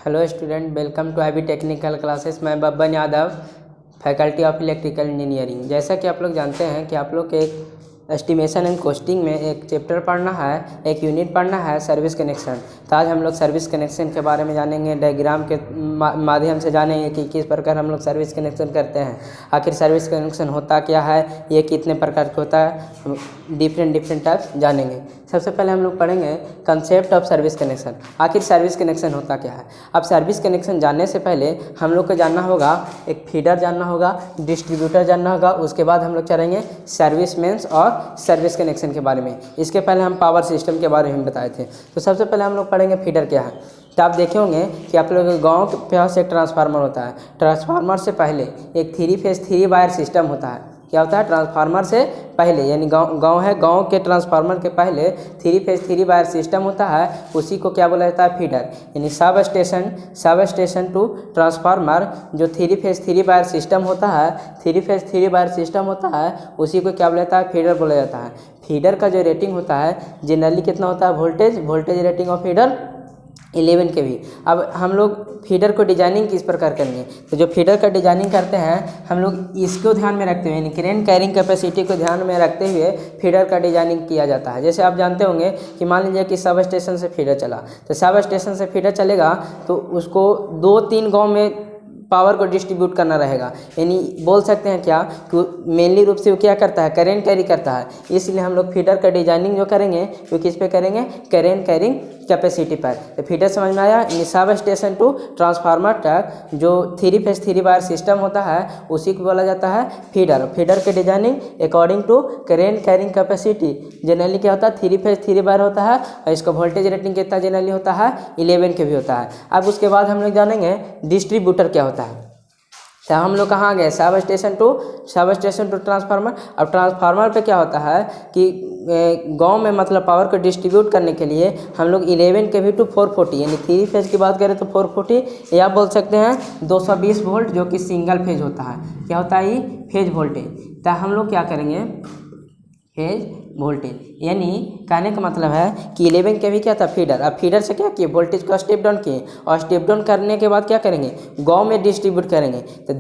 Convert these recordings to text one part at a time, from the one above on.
Hello student, welcome to IB technical classes. मैं Babban Yadav, faculty of electrical engineering. जैसा कि आप लोग जानते हैं कि आप लोग के एस्टिमेशन एंड कॉस्टिंग में एक चैप्टर पढ़ना है, एक यूनिट पढ़ना है सर्विस कनेक्शन। तो आज हम लोग सर्विस कनेक्शन के बारे में जानेंगे, डायग्राम के माध्यम से जानेंगे कि किस प्रकार हम लोग सर्विस कनेक्शन करते हैं, आखिर सर्विस कनेक्शन होता क्या है, ये कितने प्रकार का होता है, हम डिफरेंट टाइप्स जानेंगे। सबसे पहले हम लोग पढ़ेंगे कंसेप्ट ऑफ सर्विस कनेक्शन। आखिर सर्विस कनेक्शन होता क्या है। अब सर्विस कनेक्शन जानने से पहले हम लोग को जानना होगा, एक फीडर जानना होगा, डिस्ट्रीब्यूटर जानना होगा, उसके बाद हम लोग चलेंगे सर्विस मेंस और सर्विस कनेक्शन के बारे में। इसके पहले हम पावर सिस्टम के बारे में बताए थे। तो सबसे पहले हम लोग पढ़ेंगे फीडर क्या है। तो आप देखे होंगे कि आप लोग गाँव के पास एक ट्रांसफार्मर होता है। ट्रांसफार्मर से पहले एक 3 फेज 3 वायर सिस्टम होता है। क्या होता है? ट्रांसफार्मर से पहले, यानी गांव है, गांव के ट्रांसफार्मर के पहले 3 फेज 3 वायर सिस्टम होता है। उसी को क्या बोला जाता है? फीडर। यानी सब स्टेशन टू ट्रांसफार्मर जो 3 फेज 3 वायर सिस्टम होता है, 3 फेज 3 वायर सिस्टम होता है, उसी को क्या बोला जाता है? फीडर बोला जाता है। फीडर का जो रेटिंग होता है जनरली कितना होता है? Voltage rating of feeder 11 kV। अब हम लोग फीडर को डिजाइनिंग किस प्रकार करेंगे? तो जो फीडर का डिजाइनिंग करते हैं हम लोग इसको ध्यान में रखते हुए, यानी करेंट कैरिंग कैपेसिटी को ध्यान में रखते हुए फीडर का डिजाइनिंग किया जाता है। जैसे आप जानते होंगे कि मान लीजिए कि सब स्टेशन से फीडर चला, तो सब स्टेशन से फीडर चलेगा तो उसको 2-3 गाँव में पावर को डिस्ट्रीब्यूट करना रहेगा। यानी बोल सकते हैं क्या कि मेनली रूप से वो क्या करता है? करेंट कैरी करता है। इसलिए हम लोग फीडर का डिजाइनिंग जो करेंगे वो किस पे करेंगे? करेंट कैरिंग कैपेसिटी पर। तो फीडर समझ में आया? सब स्टेशन टू ट्रांसफार्मर तक जो 3 फेज 3 वायर सिस्टम होता है उसी को बोला जाता है फीडर। फीडर के designing according to current carrying capacity generally क्या होता है? 3 फेज 3 वायर होता है और इसका वोल्टेज रेटिंग कितना जनरली होता है? 11 kV होता है। अब उसके बाद हम लोग जानेंगे डिस्ट्रीब्यूटर क्या होता है। तो हम लोग कहाँ गए? सब स्टेशन टू ट्रांसफार्मर। अब ट्रांसफार्मर पे क्या होता है कि गांव में मतलब पावर को डिस्ट्रीब्यूट करने के लिए हम लोग 11 kV टू 440, यानी 3 फेज की बात करें तो 440 या बोल सकते हैं 220 वोल्ट, जो कि सिंगल फेज होता है। क्या होता है? ये फेज वोल्टेज। तो हम लोग क्या करेंगे? फेज वोल्टेज, यानी कहने का मतलब है कि 11 kV क्या था? फीडर। अब फीडर से क्या किए? वोल्टेज को स्टेप डाउन किए और स्टेप डाउन करने के बाद क्या करेंगे? गांव में डिस्ट्रीब्यूट करेंगे। तो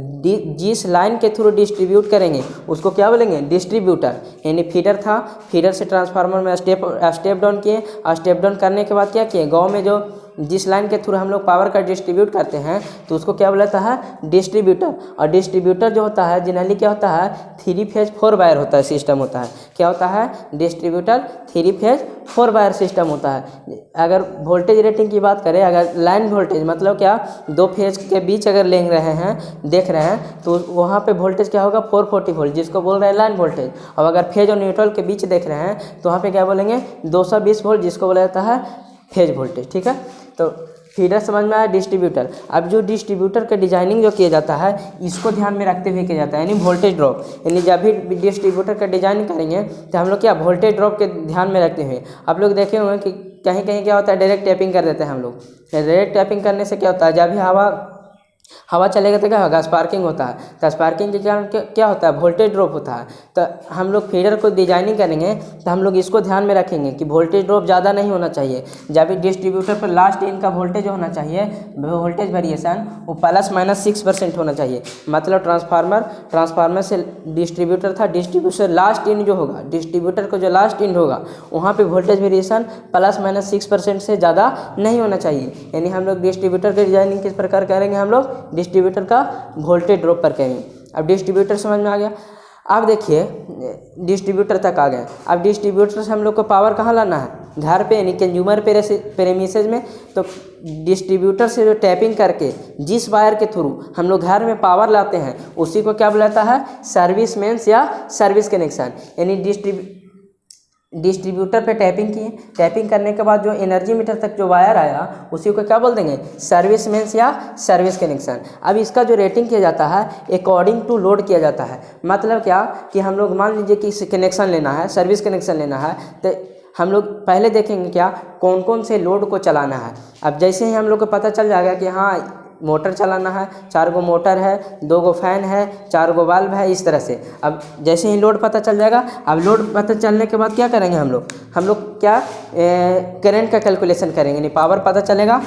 जिस लाइन के थ्रू डिस्ट्रीब्यूट करेंगे उसको क्या बोलेंगे? डिस्ट्रीब्यूटर। यानी फीडर था, फीडर से ट्रांसफार्मर में स्टेप डाउन किए और स्टेप डाउन करने के बाद क्या किए? गाँव में जो जिस लाइन के थ्रू हम लोग पावर का डिस्ट्रीब्यूट करते हैं तो उसको क्या बोला जाता है? डिस्ट्रीब्यूटर। और डिस्ट्रीब्यूटर जो होता है जनरली क्या होता है? 3 फेज 4 वायर होता है, सिस्टम होता है। क्या होता है? डिस्ट्रीब्यूटर 3 फेज 4 वायर सिस्टम होता है। अगर वोल्टेज रेटिंग की बात करें, अगर लाइन वोल्टेज मतलब क्या 2 फेज के बीच अगर देख रहे हैं तो वहाँ पे वोल्टेज क्या होगा? 440 वोल्ट, जिसको बोल रहे हैं लाइन वोल्टेज। और अगर फेज और न्यूट्रल के बीच देख रहे हैं तो वहाँ पे क्या बोलेंगे? 220 वोल्ट, जिसको बोला जाता है फेज वोल्टेज। ठीक है, तो फीडर समझ में आया। डिस्ट्रीब्यूटर, अब जो डिस्ट्रीब्यूटर का डिजाइनिंग जो किया जाता है इसको ध्यान में रखते हुए किया जाता है, यानी वोल्टेज ड्रॉप। यानी जब भी डिस्ट्रीब्यूटर का डिजाइनिंग करेंगे तो हम लोग क्या वोल्टेज ड्रॉप के ध्यान में रखते हुए, आप लोग देखे होंगे कि कहीं कहीं क्या होता है? डायरेक्ट टैपिंग कर देते हैं हम लोग। डायरेक्ट टैपिंग करने से क्या होता है? जब भी हवा चलेगा तो क्या होगा? स्पार्किंग होता है। तो स्पार्किंग के कारण क्या होता है? वोल्टेज ड्रॉप होता है। तो हम लोग फीडर को डिजाइनिंग करेंगे तो हम लोग इसको ध्यान में रखेंगे कि वोल्टेज ड्रॉप ज़्यादा नहीं होना चाहिए। जब भी डिस्ट्रीब्यूटर पर लास्ट इन का वोल्टेज होना चाहिए, वोल्टेज वेरिएशन वो ±6% होना चाहिए। मतलब ट्रांसफार्मर से डिस्ट्रीब्यूटर था, डिस्ट्रीब्यूटर लास्ट इन जो होगा, डिस्ट्रीब्यूटर को जो लास्ट इन होगा वहाँ पर वोल्टेज वेरिएशन ±6% से ज़्यादा नहीं होना चाहिए। यानी हम लोग डिस्ट्रीब्यूटर की डिजाइनिंग किस प्रकार करेंगे? हम लोग डिस्ट्रीब्यूटर का वोल्टेज ड्रॉप पर करेंगे। अब डिस्ट्रीब्यूटर समझ में आ गया। अब देखिए डिस्ट्रीब्यूटर तक आ गए। अब डिस्ट्रीब्यूटर से हम लोग को पावर कहाँ लाना है? घर पे, यानी कंज्यूमर प्रेमिसेस में। तो डिस्ट्रीब्यूटर से जो टैपिंग करके जिस वायर के थ्रू हम लोग घर में पावर लाते हैं उसी को क्या बुलाता है? सर्विस मेंस या सर्विस कनेक्शन। यानी डिस्ट्रीब्यूटर पे टैपिंग किए, टैपिंग करने के बाद जो एनर्जी मीटर तक जो वायर आया उसी को क्या बोल देंगे? सर्विस मेंस या सर्विस कनेक्शन। अब इसका जो रेटिंग किया जाता है अकॉर्डिंग टू लोड किया जाता है। मतलब क्या कि हम लोग मान लीजिए कि कनेक्शन लेना है, सर्विस कनेक्शन लेना है, तो हम लोग पहले देखेंगे क्या कौन कौन से लोड को चलाना है। अब जैसे ही हम लोग को पता चल जाएगा कि हाँ मोटर चलाना है, 4 गो मोटर है, 2 गो फैन है, 4 गो वाल्व है, इस तरह से। अब जैसे ही लोड पता चल जाएगा, अब लोड पता चलने के बाद क्या करेंगे हम लोग क्या करंट का कैलकुलेशन करेंगे, नहीं पावर पता चलेगा,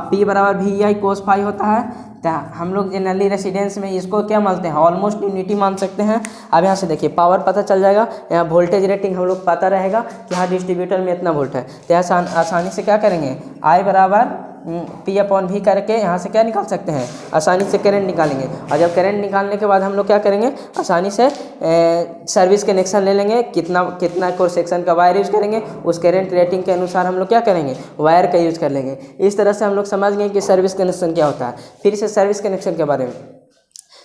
P बराबर VI cos फाई होता है। तो हम लोग जनरली रेसिडेंस में इसको क्या मानते हैं, ऑलमोस्ट यूनिटी मान सकते हैं। अब यहाँ से देखिए पावर पता चल जाएगा, यहाँ वोल्टेज रेटिंग हम लोग पता रहेगा कि हाँ डिस्ट्रीब्यूटर में इतना वोल्ट है। तो यहाँ आसानी से क्या करेंगे, I बराबर P/V करके यहाँ से क्या निकाल सकते हैं, आसानी से करंट निकालेंगे। और जब करंट निकालने के बाद हम लोग क्या करेंगे, आसानी से सर्विस कनेक्शन ले लेंगे, कितना क्रॉस सेक्शन का वायर यूज़ करेंगे, उस करंट रेटिंग के अनुसार हम लोग क्या करेंगे, वायर का यूज़ कर लेंगे। इस तरह से हम लोग समझ गए कि सर्विस कनेक्शन क्या होता है। फिर से सर्विस कनेक्शन के बारे में,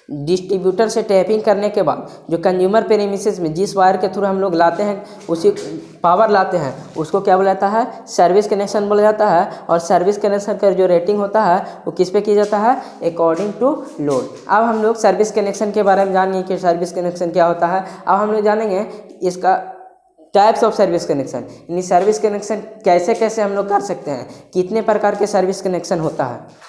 डिस्ट्रीब्यूटर से टैपिंग करने के बाद जो कंज्यूमर प्रीमिसेस में जिस वायर के थ्रू हम लोग लाते हैं, उसी पावर लाते हैं, उसको क्या बोला जाता है, सर्विस कनेक्शन बोला जाता है। और सर्विस कनेक्शन का जो रेटिंग होता है वो किस पे किया जाता है, अकॉर्डिंग टू लोड। अब हम लोग सर्विस कनेक्शन के बारे में जानेंगे कि सर्विस कनेक्शन क्या होता है। अब हम लोग जानेंगे इसका टाइप्स ऑफ सर्विस कनेक्शन, यानी सर्विस कनेक्शन कैसे कैसे हम लोग कर सकते हैं, कितने प्रकार के सर्विस कनेक्शन होता है।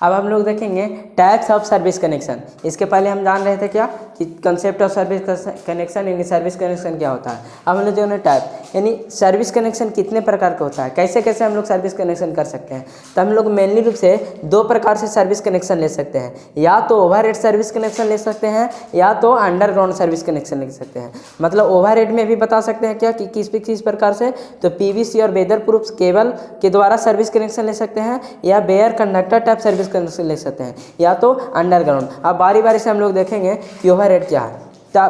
अब हम लोग देखेंगे टाइप्स ऑफ सर्विस कनेक्शन। इसके पहले हम जान रहे थे क्या कि कंसेप्ट ऑफ सर्विस कनेक्शन, यानी सर्विस कनेक्शन क्या होता है। अब हम लोग जो है टाइप, यानी सर्विस कनेक्शन कितने प्रकार का होता है, कैसे कैसे हम लोग सर्विस कनेक्शन कर सकते हैं। तो हम लोग मेनली रूप से 2 प्रकार से सर्विस कनेक्शन ले सकते हैं, या तो ओवरहेड सर्विस कनेक्शन ले सकते हैं, या तो अंडरग्राउंड सर्विस कनेक्शन ले सकते हैं। मतलब ओवरहेड में भी बता सकते हैं क्या कि किस प्रकार से, तो PVC और वेदर प्रूफ केबल के द्वारा सर्विस कनेक्शन ले सकते हैं, या bare conductor type service connection ले सकते हैं, या तो अंडरग्राउंड। अब बारी बारी से हम लोग देखेंगे कि ओवरहेड क्या है। तो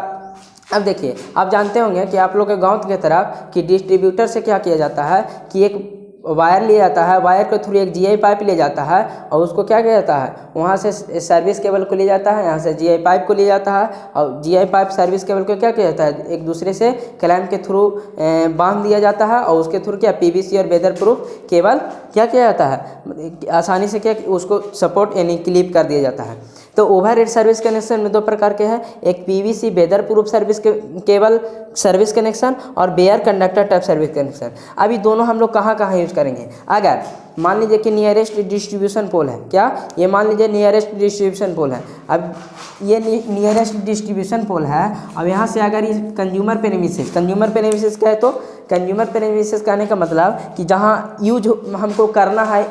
अब देखिए, आप जानते होंगे कि आप लोग के गांव की तरफ कि डिस्ट्रीब्यूटर से क्या किया जाता है कि एक वायर लिया जाता है, वायर के थ्रू एक GI पाइप लिया जाता है, और उसको क्या किया जाता है, वहाँ से सर्विस केबल को लिया जाता है, यहाँ से GI पाइप को लिया जाता है, और GI पाइप सर्विस केबल को क्या किया जाता है, एक दूसरे से क्लैंप के थ्रू बांध दिया जाता है, और उसके थ्रू क्या PVC और वेदर प्रूफ केबल क्या किया जाता है, आसानी से क्या उसको सपोर्ट यानी क्लिप कर दिया जाता है। तो ओवरहेड सर्विस कनेक्शन में 2 प्रकार के हैं, एक PVC weather proof service cable service connection और bare conductor type service connection. अभी दोनों हम लोग कहाँ कहाँ यूज करेंगे, अगर मान लीजिए कि नियरेस्ट डिस्ट्रीब्यूशन पोल है, क्या ये मान लीजिए नियरेस्ट डिस्ट्रीब्यूशन पोल है। अब ये नियरेस्ट डिस्ट्रीब्यूशन पोल है, अब यहाँ से अगर ये कंज्यूमर प्रीमिसेस क्या है, तो कंज्यूमर प्रीमिसेस कहने का मतलब कि जहाँ यूज हमको करना है,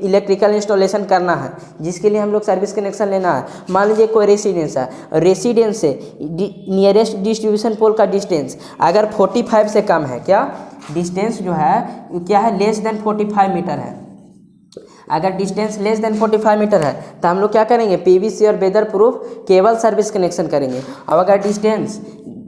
इलेक्ट्रिकल इंस्टॉलेशन करना है, जिसके लिए हम लोग सर्विस कनेक्शन लेना है। मान लीजिए कोई रेसिडेंस है, रेसिडेंस से नियरेस्ट डिस्ट्रीब्यूशन पोल का डिस्टेंस अगर 45 से कम है, क्या डिस्टेंस जो है क्या है, लेस देन 45 मीटर है। अगर डिस्टेंस लेस देन 45 मीटर है तो हम लोग क्या करेंगे, PVC और weather proof cable service connection करेंगे। अब अगर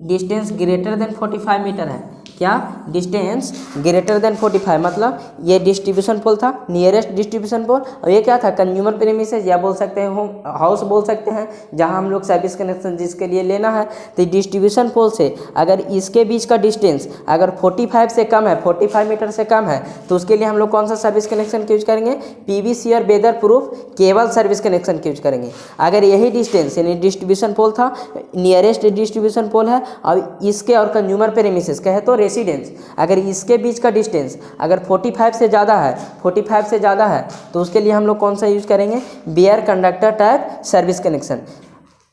डिस्टेंस ग्रेटर देन 45 मीटर है, क्या डिस्टेंस ग्रेटर देन 45, मतलब ये डिस्ट्रीब्यूशन पोल था, नियरेस्ट डिस्ट्रीब्यूशन पोल, और ये क्या था, कंज्यूमर प्रीमिसेस, या बोल सकते हैं हाउस बोल सकते हैं, जहां हम लोग सर्विस कनेक्शन जिसके लिए लेना है। तो डिस्ट्रीब्यूशन पोल से अगर इसके बीच का डिस्टेंस अगर 45 से कम है, 45 मीटर से कम है, तो उसके लिए हम लोग कौन सा सर्विस कनेक्शन यूज करेंगे, PVC और weather proof cable service connection use करेंगे। अगर यही डिस्टेंस यानी डिस्ट्रीब्यूशन पोल था, नियरेस्ट डिस्ट्रीब्यूशन पोल है, और इसके और कंज्यूमर प्रीमिसेस कहे तो रेसिडेंस, अगर इसके बीच का डिस्टेंस अगर 45 से ज़्यादा है, तो उसके लिए हम लोग कौन सा यूज करेंगे, bare conductor type service connection.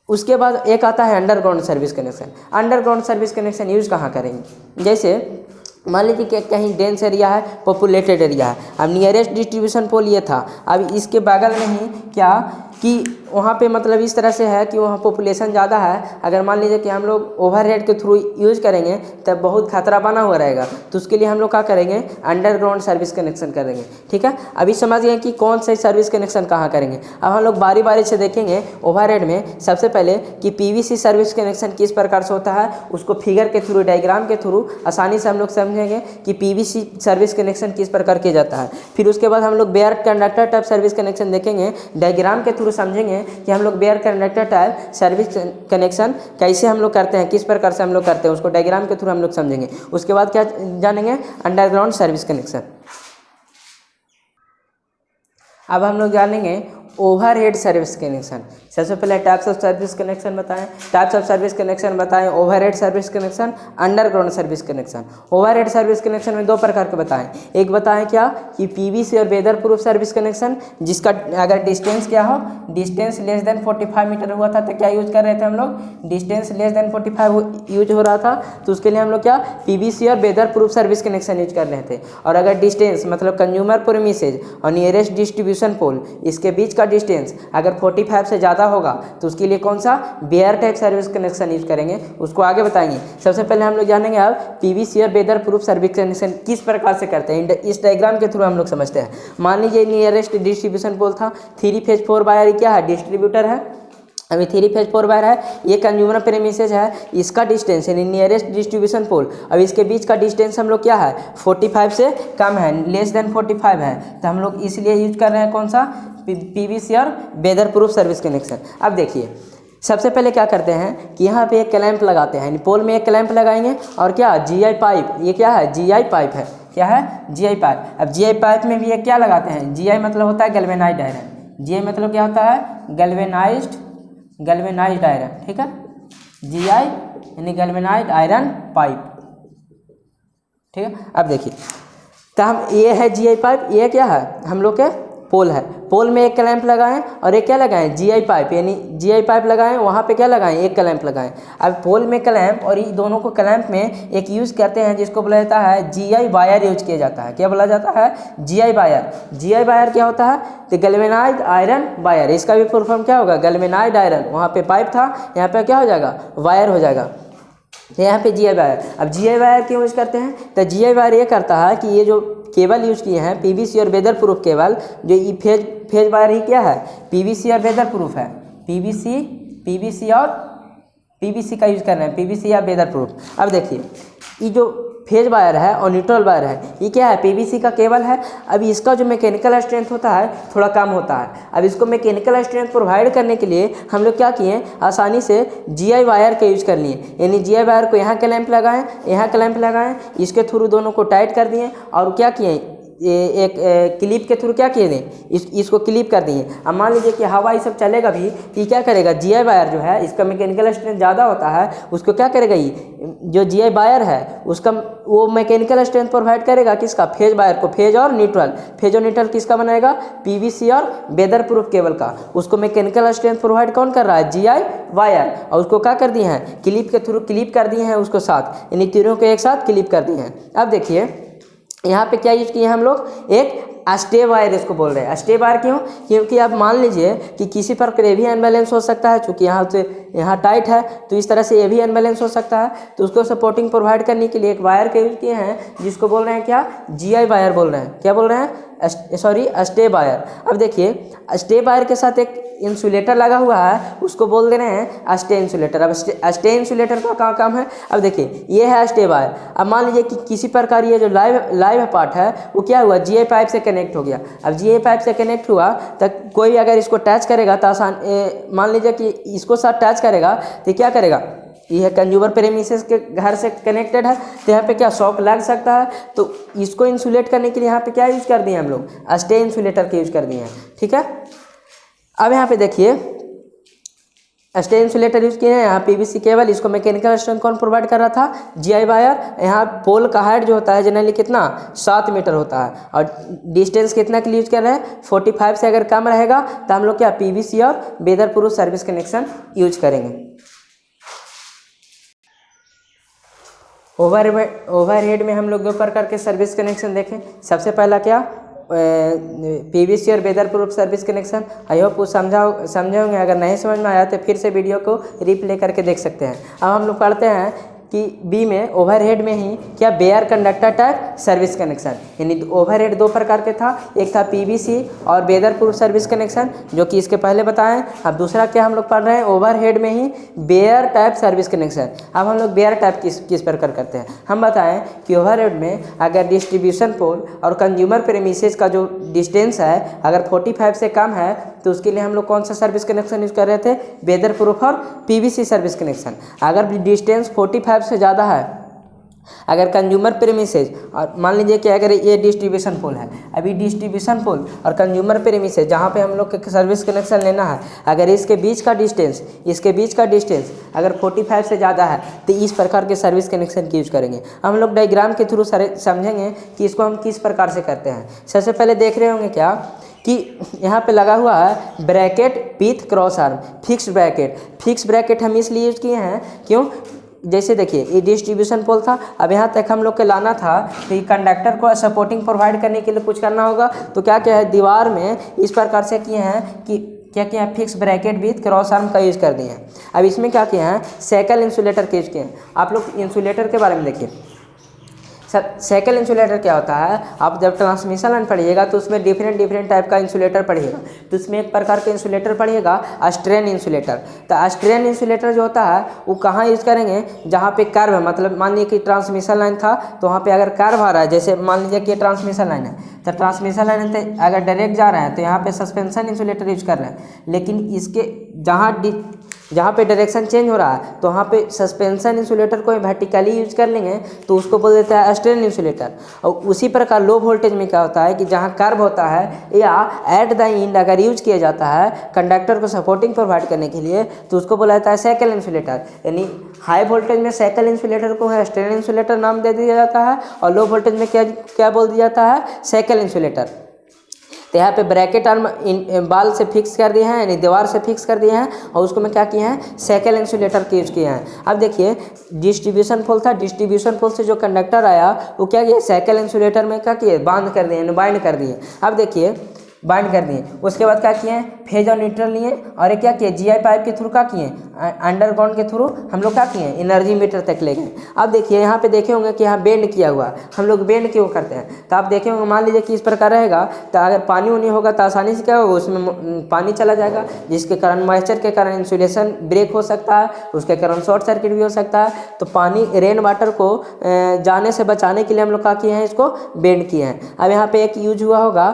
उसके बाद एक आता है underground service connection. Underground service connection use कहाँ करेंगे, जैसे मान लीजिए कि कहीं डेंस एरिया है, पॉपुलेटेड एरिया है। अब नियरेस्ट डिस्ट्रीब्यूशन पोल ये था, अब इसके बगल में ही क्या कि वहाँ पे मतलब इस तरह से है कि वहाँ पॉपुलेशन ज़्यादा है। अगर मान लीजिए कि हम लोग ओवरहेड के थ्रू यूज करेंगे तब बहुत खतरा बना हुआ रहेगा, तो उसके लिए हम लोग क्या करेंगे, अंडरग्राउंड सर्विस कनेक्शन करेंगे। ठीक है, अभी समझ गए कि कौन से सर्विस कनेक्शन कहाँ करेंगे। अब हम लोग बारी बारी से देखेंगे ओवरहेड में। सबसे पहले कि PVC सर्विस कनेक्शन किस प्रकार से होता है, उसको फिगर के थ्रू, डायग्राम के थ्रू आसानी से हम लोग समझेंगे कि PVC सर्विस कनेक्शन किस प्रकार किया जाता है। फिर उसके बाद हम लोग bare conductor type service connection देखेंगे, डायग्राम के थ्रू समझेंगे कि हम लोग bare conductor type service connection कैसे हम लोग करते हैं, किस प्रकार से हम लोग करते हैं, उसको डायग्राम के थ्रू हम लोग समझेंगे। उसके बाद क्या जानेंगे, अंडरग्राउंड सर्विस कनेक्शन। अब हम लोग जानेंगे ओवरहेड सर्विस कनेक्शन। सबसे पहले टाइप्स ऑफ सर्विस कनेक्शन बताएं। टाइप्स ऑफ सर्विस कनेक्शन बताएं। Overhead service connection, underground service connection. Overhead service connection में दो प्रकार के बताएं। एक बताएं क्या कि पीवीसी और वेदर प्रूफ सर्विस कनेक्शन, जिसका अगर डिस्टेंस क्या हो, डिस्टेंस लेस देन 45 मीटर हुआ था तो क्या यूज कर रहे थे हम लोग, डिस्टेंस लेस देन 45 यूज हो रहा था तो उसके लिए हम लोग क्या पीवीसी और weather proof service connection use कर रहे थे। और अगर डिस्टेंस मतलब कंज्यूमर प्रीमिसेस और नियरेस्ट डिस्ट्रीब्यूशन पोल, इसके बीच का डिस्टेंस अगर 45 से ज़्यादा होगा तो उसके लिए कौन सा bare type service connection use करेंगे, उसको आगे बताएंगे। सबसे पहले हम लोग जानेंगे अब पीवीसी और वेदर प्रूफ सर्विस कनेक्शन किस प्रकार से करते हैं, इस डायग्राम के थ्रू हम लोग समझते हैं। मान लीजिए नियरेस्ट डिस्ट्रीब्यूशन पोल था, 3 फेज 4 वायर क्या है, डिस्ट्रीब्यूटर है। अभी 3 फेज 4 वायर है, ये कंज्यूमर प्रीमिसेस है, इसका डिस्टेंस यानी नियरेस्ट डिस्ट्रीब्यूशन पोल, अब इसके बीच का डिस्टेंस हम लोग क्या है 45 से कम है, लेस देन 45 है, तो हम लोग इसलिए यूज कर रहे हैं कौन सा पीवीसी और वेदर प्रूफ सर्विस कनेक्शन। अब देखिए सबसे पहले क्या करते हैं कि यहाँ पे एक क्लैंप लगाते हैं, पोल में एक क्लैंप लगाएंगे और क्या जीआई पाइप, ये क्या है जीआई पाइप है, क्या है जीआई पाइप। अब जीआई पाइप में भी एक क्या लगाते हैं, जीआई मतलब होता है गैल्वेनाइज्ड आयरन, जीआई मतलब क्या होता है गैल्वेनाइज्ड आयरन, ठीक है, जीआई यानी गैल्वेनाइज्ड आयरन पाइप, ठीक है। अब देखिए तो हम ये है जीआई पाइप, ये क्या है हम लोग के पोल है, पोल में एक क्लैंप लगाएं और एक क्या लगाएं जीआई पाइप, यानी जीआई पाइप लगाएं, वहाँ पे क्या लगाएं एक क्लैंप लगाएं। अब पोल में क्लैंप और ये दोनों को क्लैंप में एक यूज़ करते हैं जिसको बोला जाता है जीआई वायर यूज किया जाता है। क्या बोला जाता है जीआई वायर। जीआई वायर क्या होता है तो गैल्वेनाइज्ड आयरन वायर, इसका भी फुल फॉर्म क्या होगा गैल्वेनाइज्ड आयरन, वहाँ पे पाइप था यहाँ पे क्या हो जाएगा वायर हो जाएगा, यहाँ पे जीआई वायर। अब जीआई वायर क्यों यूज करते हैं तो जीआई वायर ये करता है कि ये जो केबल यूज किए हैं पीवीसी और वेदर प्रूफ केबल, जो ये फेज वायर ही क्या है पीवीसी और वेदर प्रूफ है, पीवीसी और पीवीसी का यूज कर रहे हैं, पीवीसी या वेदर प्रूफ। अब देखिए ये जो फेज वायर है और न्यूट्रल वायर है, ये क्या है पीवीसी का केबल है। अब इसका जो मैकेनिकल स्ट्रेंथ होता है थोड़ा कम होता है। अब इसको मैकेनिकल स्ट्रेंथ प्रोवाइड करने के लिए हम लोग क्या किए आसानी से जीआई वायर का यूज कर लिए, यानी जीआई वायर को यहाँ क्लैंप लगाएं, यहाँ क्लैंप लगाएं, इसके थ्रू दोनों को टाइट कर दिए और क्या किए एक क्लिप के थ्रू क्या किए दें इसको क्लिप कर दिए। अब मान लीजिए कि हवा ये सब चलेगा भी तो क्या करेगा जीआई वायर जो है इसका मैकेनिकल स्ट्रेंथ ज़्यादा होता है, उसको क्या करेगा ये जो जीआई वायर है उसका वो मैकेनिकल स्ट्रेंथ प्रोवाइड करेगा किसका फेज वायर को, फेज और न्यूट्रल, फेज और न्यूट्रल किसका बनाएगा पीवीसी और वेदर प्रूफ केबल का, उसको मैकेनिकल स्ट्रेंथ प्रोवाइड कौन कर रहा है जीआई वायर, और उसको क्या कर दिए हैं क्लिप के थ्रू क्लिप कर दिए हैं उसको साथ, यानी तीनों को एक साथ क्लिप कर दिए हैं। अब देखिए यहाँ पे क्या यूज किए हैं हम लोग एक स्टे वायर, इसको बोल रहे हैं स्टे वायर क्यों, क्योंकि आप मान लीजिए कि किसी पर ये भी अनबैलेंस हो सकता है, चूँकि यहाँ से यहाँ टाइट है तो इस तरह से ये भी अनबैलेंस हो सकता है, तो उसको सपोर्टिंग प्रोवाइड करने के लिए एक वायर का यूज किए हैं जिसको बोल रहे हैं क्या जीआई वायर बोल रहे हैं, क्या बोल रहे हैं सॉरी स्टे वायर। अब देखिए स्टे वायर के साथ एक इंसुलेटर लगा हुआ है उसको बोल दे रहे हैं स्टे इंसुलेटर। अब स्टे इंसुलेटर का क्या काम है, अब देखिए ये है स्टे वायर। अब मान लीजिए कि किसी प्रकार ये जो लाइव पार्ट है वो क्या हुआ जीआई पाइप से कनेक्ट हो गया। अब जीआई पाइप से कनेक्ट हुआ तो कोई अगर इसको टच करेगा तो आसान मान लीजिए कि इसको साथ टच करेगा तो क्या करेगा, यह कंज्यूमर प्रीमिसेस के घर से कनेक्टेड है तो यहाँ पे क्या शॉक लग सकता है, तो इसको इंसुलेट करने के लिए यहाँ पे क्या यूज कर दिए हम लोग स्टे इंसुलेटर के यूज कर दिए हैं, ठीक है। अब यहाँ पे देखिए स्टे इंसुलेटर यूज किए हैं, यहाँ पीवीसी केबल, इसको मैकेनिकल स्ट्रेंथ कौन प्रोवाइड कर रहा था जीआई वायर। यहाँ पोल का हाइट जो होता है जनरली कितना 7 मीटर होता है और डिस्टेंस कितना के लिए यूज कर रहे हैं 45 से अगर कम रहेगा तो हम लोग क्या पीवीसी और weather proof service connection use करेंगे। ओवरहेड में हम लोग दो प्रकार के सर्विस कनेक्शन देखें। सबसे पहला क्या पीवीसी और weather proof service connection, I hope कुछ समझे होंगे, अगर नहीं समझ में आया तो फिर से वीडियो को रिप्ले करके देख सकते हैं। अब हम लोग पढ़ते हैं कि बी में ओवरहेड में ही क्या bare conductor type service connection, यानी ओवरहेड दो प्रकार के था, एक था पीवीसी और वेदर प्रूफ सर्विस कनेक्शन जो कि इसके पहले बताएं। अब दूसरा क्या हम लोग पढ़ रहे हैं ओवरहेड में ही बेयर टाइप सर्विस कनेक्शन। अब हम लोग बेयर टाइप किस प्रकार करते हैं, हम बताएं कि ओवरहेड में अगर डिस्ट्रीब्यूशन पोल और कंज्यूमर प्रीमिसेस का जो डिस्टेंस है अगर 45 से कम है तो उसके लिए हम लोग कौन सा सर्विस कनेक्शन यूज कर रहे थे वेदर प्रूफ और पीवीसी सर्विस कनेक्शन। अगर डिस्टेंस 45 से ज़्यादा है अगर कंज्यूमर प्रेमिसेज और मान लीजिए कि अगर ये डिस्ट्रीब्यूशन पोल है, अभी डिस्ट्रीब्यूशन पोल और कंज्यूमर प्रेमिसेज जहाँ पे हम लोग के सर्विस कनेक्शन लेना है, अगर इसके बीच का डिस्टेंस अगर 45 से ज़्यादा है तो इस प्रकार के सर्विस कनेक्शन की यूज करेंगे। हम लोग डायग्राम के थ्रू समझेंगे कि इसको हम किस प्रकार से करते हैं। सबसे पहले देख रहे होंगे क्या कि यहाँ पे लगा हुआ है bracket with cross arm, fix bracket हम इसलिए यूज किए हैं क्यों, जैसे देखिए ये डिस्ट्रीब्यूशन पोल था, अब यहाँ तक हम लोग के लाना था तो ये कंडक्टर को सपोर्टिंग प्रोवाइड करने के लिए कुछ करना होगा, तो क्या क्या है दीवार में इस प्रकार से किए हैं कि क्या किया है fix bracket with cross arm का यूज कर दिए हैं। अब इसमें क्या किया है साइकिल इंसुलेटर के यूज किए हैं। आप लोग इंसुलेटर के बारे में देखिए, साइकिल इंसुलेटर क्या होता है, आप जब ट्रांसमिशन लाइन पढ़िएगा तो उसमें डिफरेंट टाइप का इंसुलेटर पढ़िएगा, तो उसमें एक प्रकार का इंसुलेटर पढ़िएगा स्ट्रेन इंसुलेटर। तो स्ट्रेन इंसुलेटर जो होता है वो कहाँ यूज़ करेंगे, जहाँ पे कर्व है, मतलब मान लीजिए कि ट्रांसमिशन लाइन था तो वहाँ पे अगर कर्व आ रहा है, जैसे मान लीजिए कि ट्रांसमिशन लाइन है तो ट्रांसमिशन लाइन से अगर डायरेक्ट जा रहा है तो यहाँ पे सस्पेंशन इंसुलेटर यूज कर रहे हैं, लेकिन इसके जहाँ पे डायरेक्शन चेंज हो रहा है तो वहाँ पे सस्पेंशन इंसुलेटर को वर्टिकली यूज कर लेंगे तो उसको बोल देता है स्ट्रेन इंसुलेटर। और उसी प्रकार लो वोल्टेज में क्या होता है कि जहाँ कर्व होता है या एट द एंड अगर यूज किया जाता है कंडक्टर को सपोर्टिंग प्रोवाइड करने के लिए तो उसको बोला जाता है साइकिल इंसुलेटर। यानी हाई वोल्टेज में साइकिल इंसुलेटर को है स्ट्रेन इंसुलेटर नाम दे दिया जाता है और लो वोल्टेज में क्या बोल दिया जाता है साइकिल इंसुलेटर। तो यहाँ पे ब्रैकेट आर्म बाल से फिक्स कर दिए हैं, यानी दीवार से फिक्स कर दिए हैं और उसको में क्या किए हैं साइकिल इंसुलेटर के यूज किए हैं। अब देखिए डिस्ट्रीब्यूशन पोल था, डिस्ट्रीब्यूशन पोल से जो कंडक्टर आया वो क्या किया साइकिल इंसुलेटर में क्या किए बाइंड कर दिए। अब देखिए बाइंड कर दिए, उसके बाद क्या किए फेज और न्यूट्रल लिए और क्या किए जीआई पाइप के थ्रू क्या किए अंडरग्राउंड के थ्रू हम लोग क्या किए एनर्जी मीटर तक ले गए। अब देखिए यहाँ पे देखे होंगे कि यहाँ बेंड किया हुआ, हम लोग बेंड क्यों करते हैं, तो आप देखे होंगे मान लीजिए कि इस प्रकार रहेगा तो अगर पानी उनी होगा तो आसानी से क्या होगा उसमें पानी चला जाएगा, जिसके कारण मॉइस्चर के कारण इंसुलेशन ब्रेक हो सकता है, उसके कारण शॉर्ट सर्किट भी हो सकता है। तो पानी रेन वाटर को जाने से बचाने के लिए हम लोग क्या किए हैं इसको बेंड किए हैं। अब यहाँ पे एक यूज हुआ होगा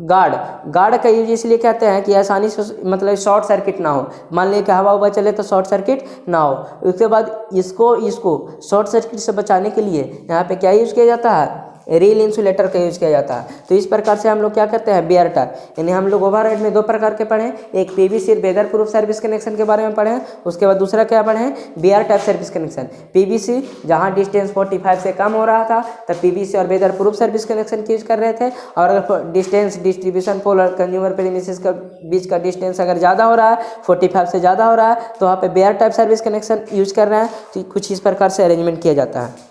गार्ड का यूज इसलिए कहते हैं कि आसानी से मतलब शॉर्ट सर्किट ना हो, मान लीजिए कि हवा चले तो शॉर्ट सर्किट ना हो। उसके बाद इसको शॉर्ट सर्किट से बचाने के लिए यहाँ पे क्या यूज किया जाता है रील इंसुलेटर का यूज किया जाता है। तो इस प्रकार से हम लोग क्या करते हैं बेयर टाइप, यानी हम लोग ओवरहेड में दो प्रकार के पढ़े, एक PVC weather proof service connection के बारे में पढ़े, उसके बाद दूसरा क्या पढ़े bare type service connection. PVC जहां डिस्टेंस 45 से कम हो रहा था तब पीवीसी और वेदर प्रूफ सर्विस कनेक्शन की यूज कर रहे थे, और अगर डिस्टेंस डिस्ट्रीब्यूशन पोल और कंज्यूमर प्रीमिसेस का बीच का डिस्टेंस अगर ज़्यादा हो रहा है 45 से ज़्यादा हो रहा है तो वहाँ पे bare type service connection use कर रहे हैं। तो कुछ इस प्रकार से अरेंजमेंट किया जाता है।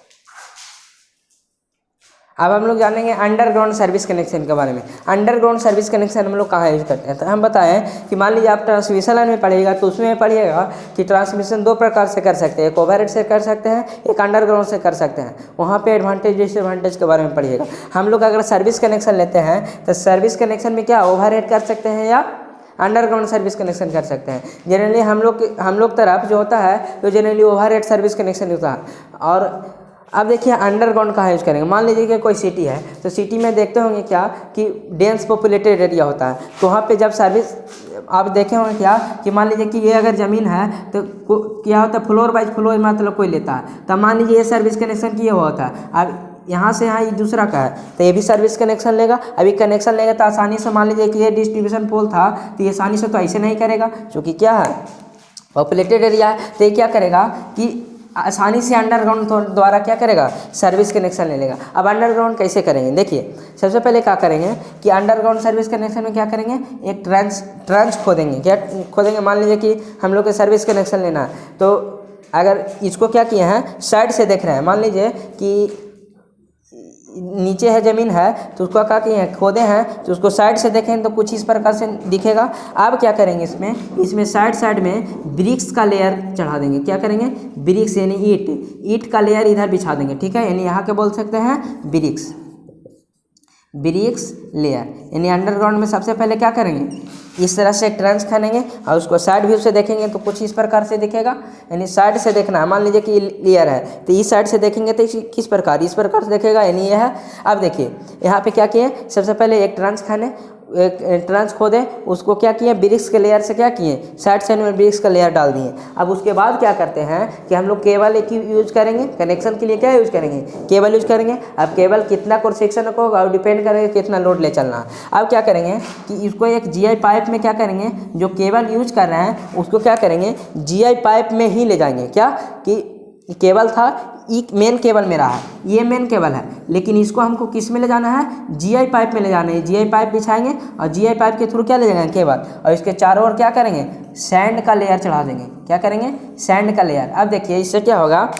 अब हम लोग जानेंगे अंडरग्राउंड सर्विस कनेक्शन के बारे में। अंडरग्राउंड सर्विस कनेक्शन हम लोग कहाँ यूज करते हैं, तो हम बताएं कि मान लीजिए आप ट्रांसमिशन लाइन में पढ़िएगा तो उसमें पढ़िएगा कि ट्रांसमिशन दो प्रकार से कर सकते हैं, एक ओवरहेड से कर सकते हैं, एक अंडरग्राउंड से कर सकते हैं। वहाँ पे एडवांटेज डिसएडवांटेज के बारे में पढ़िएगा। हम लोग अगर सर्विस कनेक्शन लेते हैं तो सर्विस कनेक्शन में क्या ओवरहेड कर सकते हैं या अंडरग्राउंड सर्विस कनेक्शन कर सकते हैं। जनरली हम लोग तरफ जो होता है तो जनरली ओवरहेड सर्विस कनेक्शन होता है। और अब देखिए अंडरग्राउंड कहाँ यूज करेंगे, मान लीजिए कि कोई सिटी है तो सिटी में देखते होंगे क्या कि डेंस पॉपुलेटेड एरिया होता है, तो वहाँ पे जब सर्विस आप देखे होंगे क्या कि मान लीजिए कि ये अगर ज़मीन है तो क्या होता है फ्लोर बाई फ्लोर मतलब कोई लेता है, तो मान लीजिए ये सर्विस कनेक्शन किया हुआ होता है। अब यहाँ से यहाँ ये दूसरा का है तो ये भी सर्विस कनेक्शन लेगा। अभी कनेक्शन लेगा तो आसानी से मान लीजिए कि ये डिस्ट्रीब्यूशन पोल था तो ये आसानी से तो ऐसे नहीं करेगा क्योंकि क्या है पॉपुलेटेड एरिया है, तो ये क्या करेगा कि आसानी से अंडरग्राउंड द्वारा क्या करेगा सर्विस कनेक्शन ले लेगा। अब अंडरग्राउंड कैसे करेंगे, देखिए सबसे पहले क्या करेंगे कि अंडरग्राउंड सर्विस कनेक्शन में क्या करेंगे एक ट्रेंच खोदेंगे। क्या खोदेंगे, मान लीजिए कि हम लोग को सर्विस कनेक्शन लेना है तो अगर इसको क्या किए हैं साइड से देख रहे हैं, मान लीजिए कि नीचे है ज़मीन है तो उसको क्या किए हैं खोदे हैं, तो उसको साइड से देखें तो कुछ इस प्रकार से दिखेगा। अब क्या करेंगे इसमें साइड में ब्रिक्स का लेयर चढ़ा देंगे। क्या करेंगे ब्रिक्स यानी ईट का लेयर इधर बिछा देंगे, ठीक है, यानी यहाँ के बोल सकते हैं ब्रिक्स लेयर। यानी अंडरग्राउंड में सबसे पहले क्या करेंगे इस तरह से ट्रेंच खानेंगे और उसको साइड व्यू से देखेंगे तो कुछ इस प्रकार से दिखेगा। यानी साइड से देखना है, मान लीजिए कि लेयर है तो इस साइड से देखेंगे तो किस प्रकार इस प्रकार से देखेगा, यानी ये है। अब देखिए यहाँ पे क्या किए सबसे पहले एक ट्रेंच खाने, ट्रांस खोदे, उसको क्या किए, ब्रिक्स के लेयर से क्या किए, साइड साइड में ब्रिक्स का लेयर डाल दिए। अब उसके बाद क्या करते हैं कि हम लोग केबल एक यूज करेंगे, कनेक्शन के लिए क्या यूज करेंगे, केबल यूज करेंगे। अब केबल कितना क्रॉस सेक्शन का होगा और डिपेंड करेगा कितना लोड ले चलना। अब क्या करेंगे कि इसको एक जीआई पाइप में क्या करेंगे, जो केबल यूज कर रहे हैं उसको क्या करेंगे, जीआई पाइप में ही ले जाएंगे। क्या कि केबल था, एक मेन केबल मेरा है, ये मेन केबल है, लेकिन इसको हमको किस में ले जाना है, जीआई पाइप में ले जाना है। जीआई पाइप बिछाएंगे और जीआई पाइप के थ्रू क्या ले जाएंगे, केबल, और इसके चारों ओर क्या करेंगे, सैंड का लेयर चढ़ा देंगे। क्या करेंगे, सैंड का लेयर। अब देखिए इससे क्या होगा,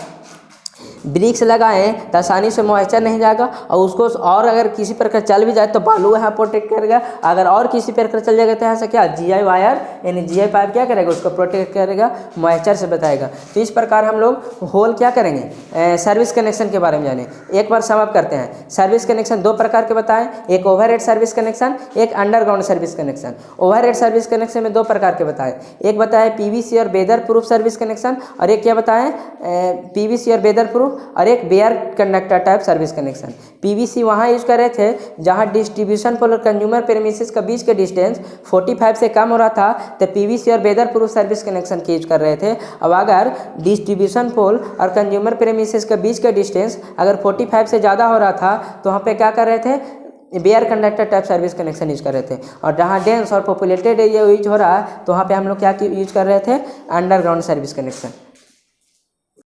ब्रिक्स लगाएं तो आसानी से मॉइस्चर नहीं जाएगा, और उसको और अगर किसी प्रकार चल भी जाए तो बालू यहाँ प्रोटेक्ट करेगा। अगर और किसी प्रकार चल जाएगा तो यहाँ से क्या, जीआई वायर यानी जीआई पाइप क्या करेगा, उसको प्रोटेक्ट करेगा, मॉइस्चर से बताएगा। तो इस प्रकार हम लोग होल क्या करेंगे, सर्विस कनेक्शन के बारे में जाने। एक बार समअप करते हैं। सर्विस कनेक्शन दो प्रकार के बताएं, एक ओवरहेड सर्विस कनेक्शन, एक underground service connection. Overhead service connection में दो प्रकार के बताएं, एक बताएं पीवीसी और वेदर प्रूफ सर्विस कनेक्शन, और एक क्या बताएं, पीवीसी और वेदर प्रूफ, और एक bare conductor type service connection. PVC वहाँ यूज कर रहे थे जहाँ डिस्ट्रीब्यूशन पोल और कंज्यूमर प्रेमिसेस के बीच के डिस्टेंस 45 से कम हो रहा था, तो पीवीसी और वेदर प्रूफ सर्विस कनेक्शन के यूज कर रहे थे। अब अगर डिस्ट्रीब्यूशन पोल और कंज्यूमर प्रेमिसेस के बीच का डिस्टेंस अगर 45 से ज़्यादा हो रहा था तो वहाँ पे क्या कर रहे थे, bare conductor type service connection use कर रहे थे। और जहाँ डेंस और पॉपुलेटेड एरिया यूज हो रहा है तो वहाँ पे हम लोग क्या यूज कर रहे थे, अंडरग्राउंड सर्विस कनेक्शन।